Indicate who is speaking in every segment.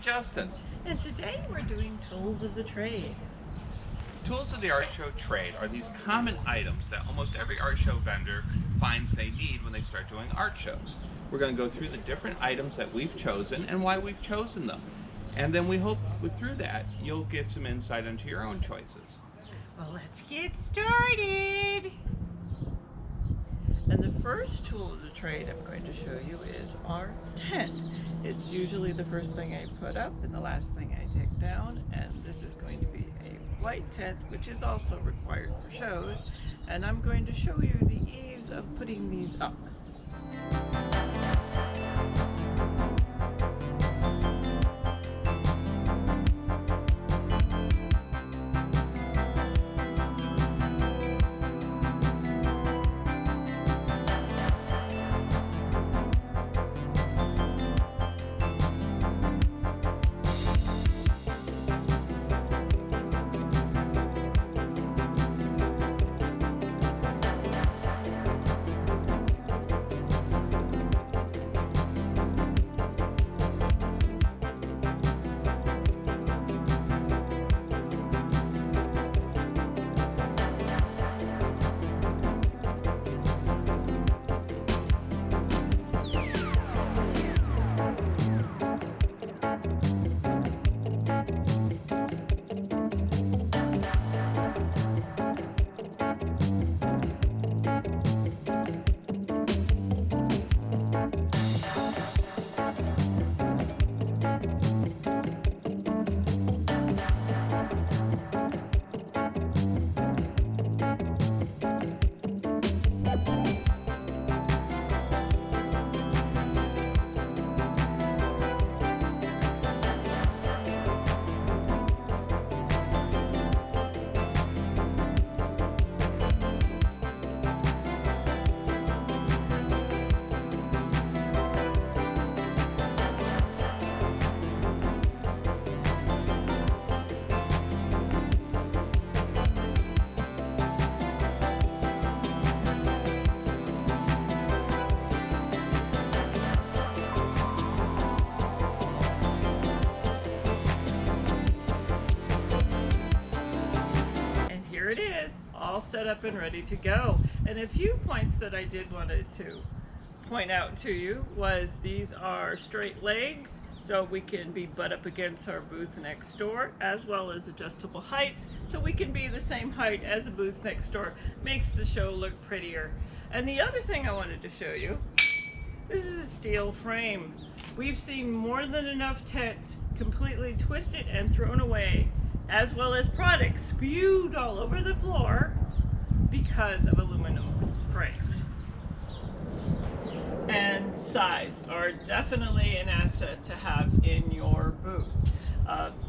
Speaker 1: Justin.
Speaker 2: And today we're doing tools of the trade.
Speaker 1: Tools of the art show trade are these common items that almost every art show vendor finds they need when they start doing art shows. We're going to go through the different items that we've chosen and why we've chosen them. And then we hope through that you'll get some insight into your own choices.
Speaker 2: Well, let's get started. And the first tool of the trade I'm going to show you is our tent. It's usually the first thing I put up and the last thing I take down, and this is going to be a white tent, which is also required for shows, and I'm going to show you the ease of putting these up. It is all set up and ready to go. And a few points that I did wanted to point out to you was these are straight legs, so we can be butt up against our booth next door, as well as adjustable heights, so we can be the same height as a booth next door. Makes the show look prettier. And the other thing I wanted to show you, this is a steel frame. We've seen more than enough tents completely twisted and thrown away, as well as products spewed all over the floor because of aluminum frames. And sides are definitely an asset to have in your booth.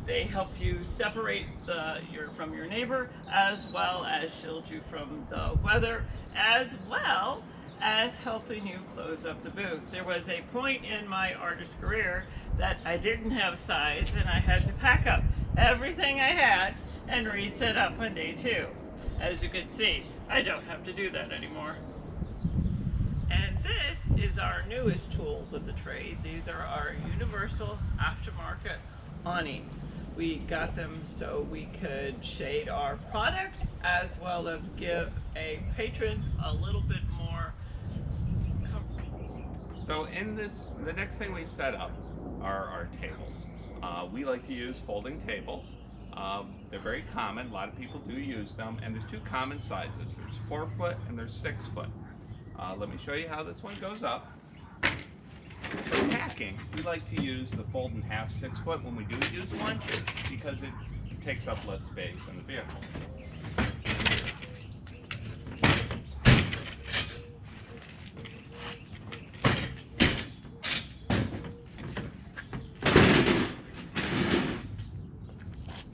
Speaker 2: They help you separate from your neighbor, as well as shield you from the weather, as well as helping you close up the booth. There was a point in my artist career that I didn't have sides and I had to pack up everything I had and reset up on day 2. As you can see, I don't have to do that anymore. And this is our newest tools of the trade. These are our universal aftermarket awnings. We got them so we could shade our product, as well as give patrons a little bit more comfort.
Speaker 1: So the next thing we set up are our tables. We like to use folding tables. They're very common. A lot of people do use them, and there's 2 common sizes. There's 4 foot and there's 6 foot. Let me show you how this one goes up. For packing, we like to use the fold in half 6 foot when we do use one, because it takes up less space in the vehicle.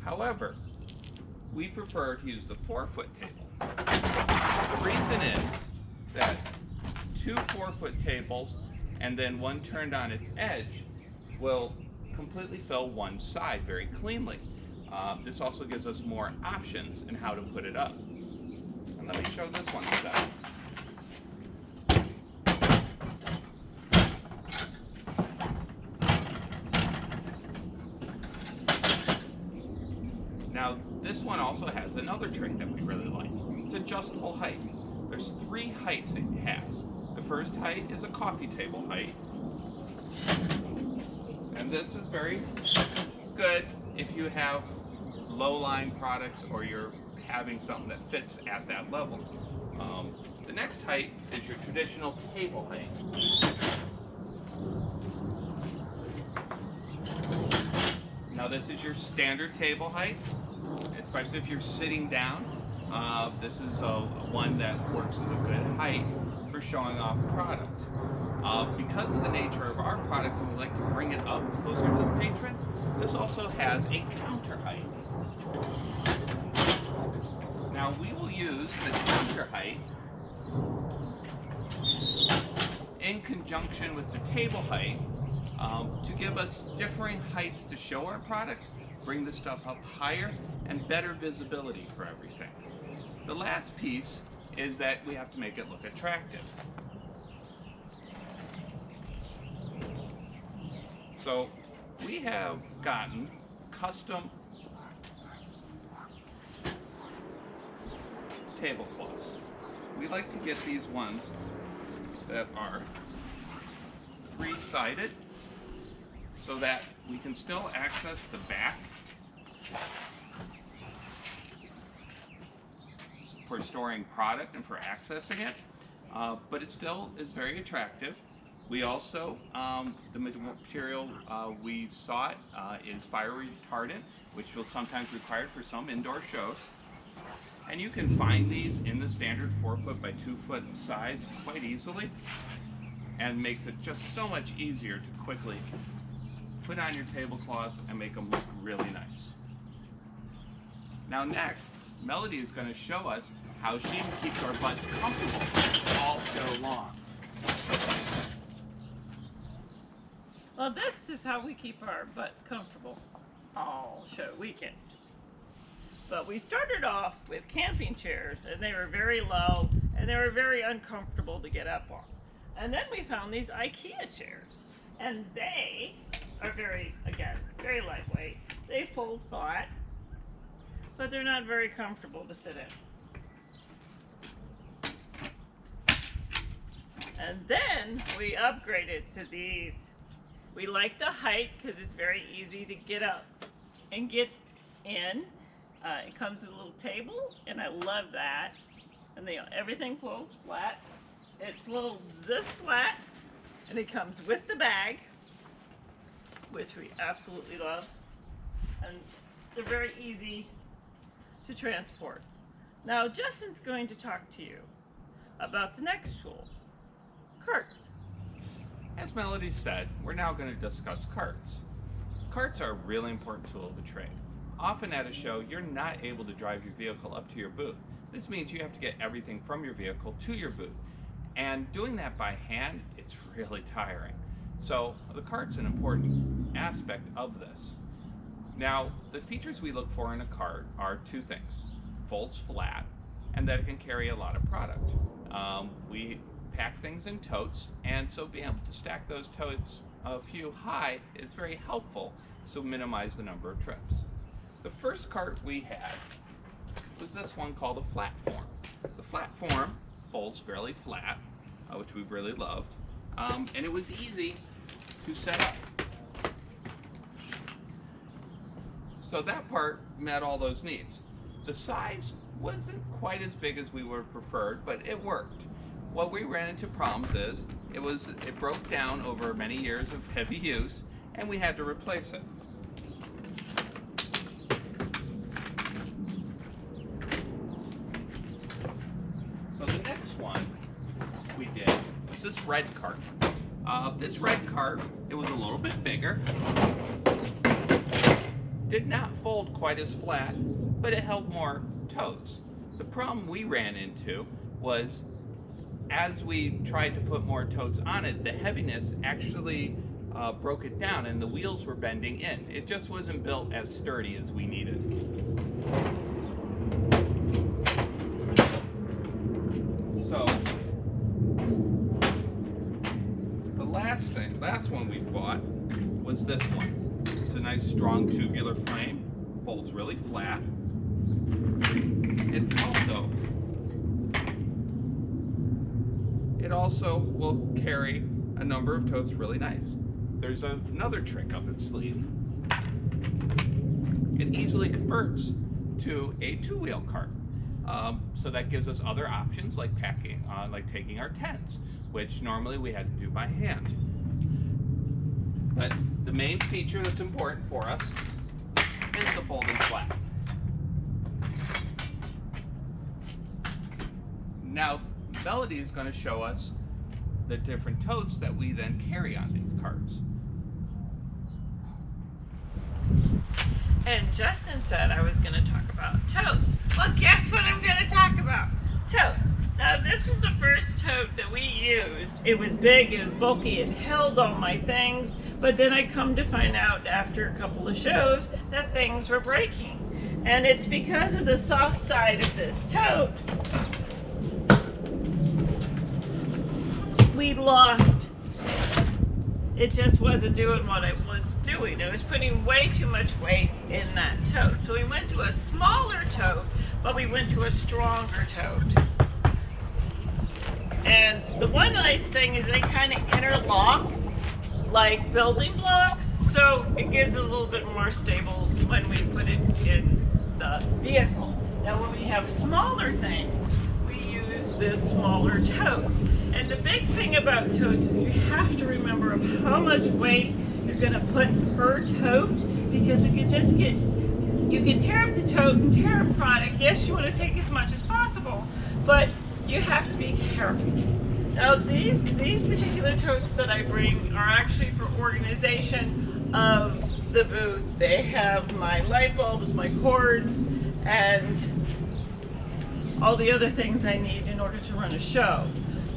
Speaker 1: However, we prefer to use the 4 foot table. The reason is that 2 4 foot tables and then one turned on its edge will completely fill one side very cleanly. This also gives us more options in how to put it up. And let me show this one set up. Now, this one also has another trick that we really like. It's adjustable height. There's 3 heights it has. The first height is a coffee table height. And this is very good if you have low-line products or you're having something that fits at that level. The next height is your traditional table height. Now this is your standard table height, especially if you're sitting down. This is one that works as a good height for showing off product. Because of the nature of our products and we like to bring it up closer to the patron, this also has a counter height. Now we will use the counter height in conjunction with the table height to give us differing heights to show our products, bring the stuff up higher, and better visibility for everything. The last piece is that we have to make it look attractive. So we have gotten custom tablecloths. We like to get these ones that are 3-sided so that we can still access the back for storing product and for accessing it, but it still is very attractive. We also, the material we sought is fire retardant, which will sometimes be required for some indoor shows. And you can find these in the standard 4-foot by 2-foot size quite easily, and makes it just so much easier to quickly put on your tablecloths and make them look really nice. Now next, Melody is going to show us how she keeps our butts comfortable all show long.
Speaker 2: Well, this is how we keep our butts comfortable all show weekend. But we started off with camping chairs, and they were very low, and they were very uncomfortable to get up on. And then we found these IKEA chairs, and they are very lightweight. They fold flat, but they're not very comfortable to sit in. And then we upgraded to these. We like the height because it's very easy to get up and get in. It comes with a little table, and I love that. And everything folds flat. It folds this flat, and it comes with the bag, which we absolutely love. And they're very easy to transport. Now, Justin's going to talk to you about the next tool, carts.
Speaker 1: As Melody said, we're now going to discuss carts. Carts are a really important tool of the trade. Often at a show, you're not able to drive your vehicle up to your booth. This means you have to get everything from your vehicle to your booth. And doing that by hand, it's really tiring. So the cart's an important aspect of this. Now, the features we look for in a cart are 2 things. Folds flat, and that it can carry a lot of product. We pack things in totes, and so being able to stack those totes a few high is very helpful, so minimize the number of trips. The first cart we had was this one called a flat form. The flat form folds fairly flat, which we really loved, and it was easy to set up. So that part met all those needs. The size wasn't quite as big as we would have preferred, but it worked. What we ran into problems is it broke down over many years of heavy use, and we had to replace it. So the next one we did was this red cart. This red cart, it was a little bit bigger. Did not fold quite as flat, but it held more totes. The problem we ran into was as we tried to put more totes on it, the heaviness actually broke it down and the wheels were bending in. It just wasn't built as sturdy as we needed. So the last one we bought was this one. It's a nice strong tubular frame, folds really flat. It also will carry a number of totes really nice. There's another trick up its sleeve. It easily converts to a two-wheel cart. So that gives us other options like packing, like taking our tents, which normally we had to do by hand. But the main feature that's important for us is the folding flap. Now, Melody is going to show us the different totes that we then carry on these carts.
Speaker 2: And Justin said I was going to talk about totes. Well, guess what I'm going to talk about? Totes. Now, this was the first tote that we used. It was big, it was bulky, it held all my things, but then I come to find out after a couple of shows that things were breaking. And it's because of the soft side of this tote. We lost. It just wasn't doing what it was doing. It was putting way too much weight in that tote. So we went to a smaller tote, but we went to a stronger tote. And the one nice thing is they kind of interlock like building blocks, so it gives it a little bit more stable when we put it in the vehicle. Now when we have smaller things, we use this smaller totes. And the big thing about totes is you have to remember how much weight you're going to put per tote, because it can just get, you can tear up the tote and tear up product. Yes, you want to take as much as possible, but you have to be careful. Now these particular totes that I bring are actually for organization of the booth. They have my light bulbs, my cords, and all the other things I need in order to run a show.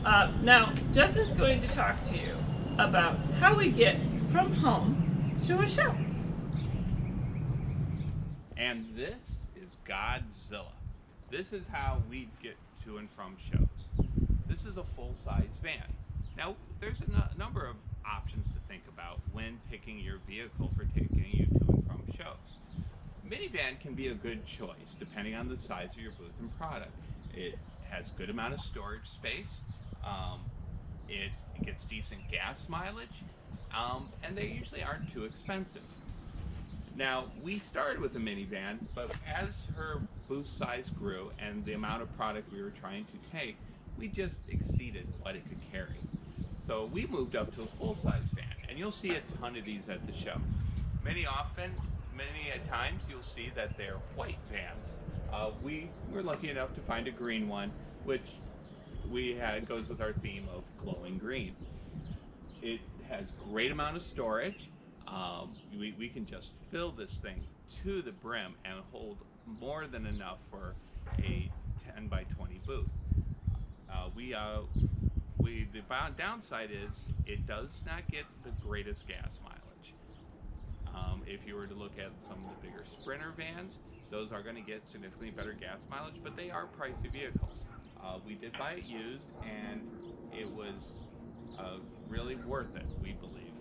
Speaker 2: Now, Justin's going to talk to you about how we get from home to a show.
Speaker 1: And this is Godzilla. This is how we get to and from shows. This is a full-size van. Now, there's a number of options to think about when picking your vehicle for taking you to and from shows. Minivan can be a good choice depending on the size of your booth and product. It has good amount of storage space. It gets decent gas mileage, and they usually aren't too expensive. Now, we started with a minivan, but as her booth size grew and the amount of product we were trying to take, we just exceeded what it could carry. So we moved up to a full-size van, and you'll see a ton of these at the show. Many times you'll see that they're white vans. We were lucky enough to find a green one, which goes with our theme of glowing green. It has great amount of storage. We can just fill this thing to the brim and hold more than enough for a 10 by 20 booth. The downside is it does not get the greatest gas mileage. If you were to look at some of the bigger Sprinter vans, those are going to get significantly better gas mileage, but they are pricey vehicles. We did buy it used, and it was really worth it, we believe.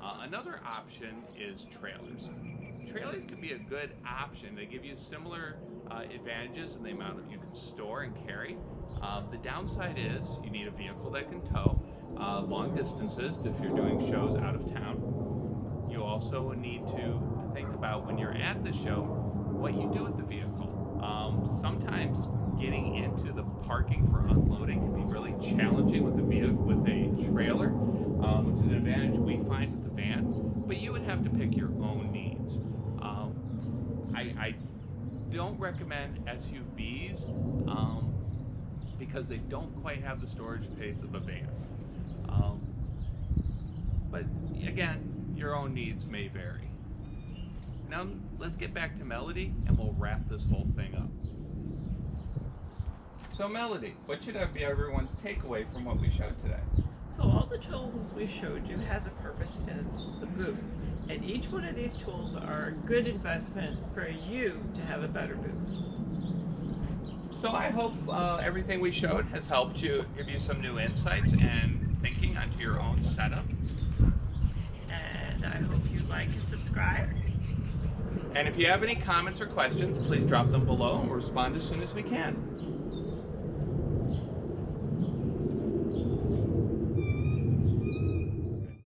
Speaker 1: Another option is trailers. Trailers can be a good option. They give you similar advantages in the amount that you can store and carry. The downside is you need a vehicle that can tow long distances if you're doing shows out of town. You also need to think about when you're at the show what you do with the vehicle. Sometimes getting into the parking for unloading can be really challenging with a trailer, which is an advantage we find with the van, but you would have to pick your own needs. I don't recommend SUVs because they don't quite have the storage space of a van. But again, your own needs may vary. Now let's get back to Melody and we'll wrap this whole thing up. So Melody, what should be everyone's takeaway from what we showed today?
Speaker 2: So all the tools we showed you has a purpose in the booth, and each one of these tools are a good investment for you to have a better booth.
Speaker 1: So I hope everything we showed has helped you, give you some new insights and thinking onto your own setup.
Speaker 2: And I hope you like and subscribe.
Speaker 1: And if you have any comments or questions, please drop them below and we'll respond as soon as we can.